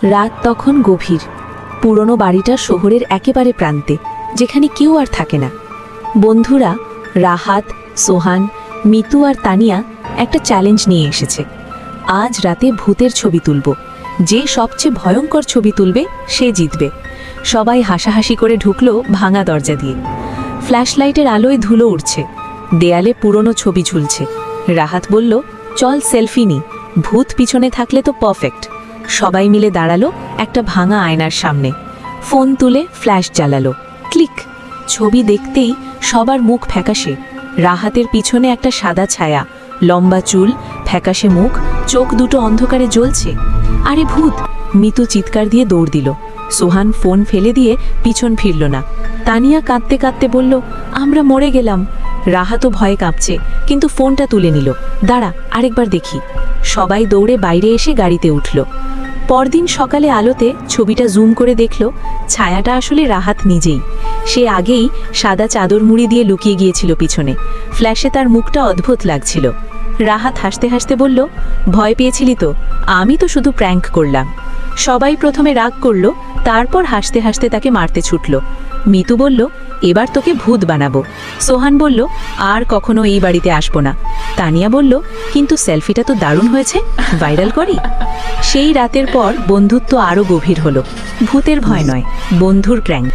রাত তখন গভীর। পুরনো বাড়িটা শহরের একেবারে প্রান্তে, যেখানে কেউ আর থাকে না। বন্ধুরা রাহাত, সোহান, মিতু আর তানিয়া একটা চ্যালেঞ্জ নিয়ে এসেছে। আজ রাতে ভূতের ছবি তুলব, যে সবচেয়ে ভয়ঙ্কর ছবি তুলবে সে জিতবে। সবাই হাসাহাসি করে ঢুকলো ভাঙা দরজা দিয়ে। ফ্ল্যাশলাইটের আলোয় ধুলো উঠছে, দেয়ালে পুরনো ছবি ঝুলছে। রাহাত বলল, চল সেলফি নি, ভূত পিছনে থাকলে তো পারফেক্ট। সবাই মিলে দাঁড়ালো একটা ভাঙা আয়নার সামনে। ফোন তুলে ফ্ল্যাশ জ্বালালো, ক্লিক। ছবি দেখতেই সবার মুখ ফ্যাকাশে। রাহাতের পিছনে একটা সাদা ছায়া, লম্বা চুল, ফ্যাকাশে মুখ, চোখ দুটো অন্ধকারে জ্বলছে। আরে ভূত! মিতু চিৎকার দিয়ে দৌড় দিল। সোহান ফোন ফেলে দিয়ে পিছন ফিরল না। তানিয়া কাঁদতে কাঁদতে বলল, আমরা মরে গেলাম। রাহাতও ভয়ে কাঁপছে, কিন্তু ফোনটা তুলে নিল। দাঁড়া, আরেকবার দেখি। সবাই দৌড়ে বাইরে এসে গাড়িতে উঠল। পরদিন সকালে আলোতে ছবিটা জুম করে দেখল, ছায়াটা আসলে রাহাত নিজেই। সে আগেই সাদা চাদর মুড়ি দিয়ে লুকিয়ে গিয়েছিল পিছনে। ফ্ল্যাশে তার মুখটা অদ্ভুত লাগছিল। রাহাত হাসতে হাসতে বলল, ভয় পেয়েছিলি তো? আমি তো শুধু প্র্যাঙ্ক করলাম। সবাই প্রথমে রাগ করল, তারপর হাসতে হাসতে তাকে মারতে ছুটল। মিতু বলল, এবার তোকে ভূত বানাবো। সোহান বলল, আর কখনো এই বাড়িতে আসবো না। তানিয়া বলল, কিন্তু সেলফিটা তো দারুণ হয়েছে, ভাইরাল করি। সেই রাতের পর বন্ধুত্ব আরও গভীর হলো। ভূতের ভয় নয়, বন্ধুর প্র্যাঙ্ক।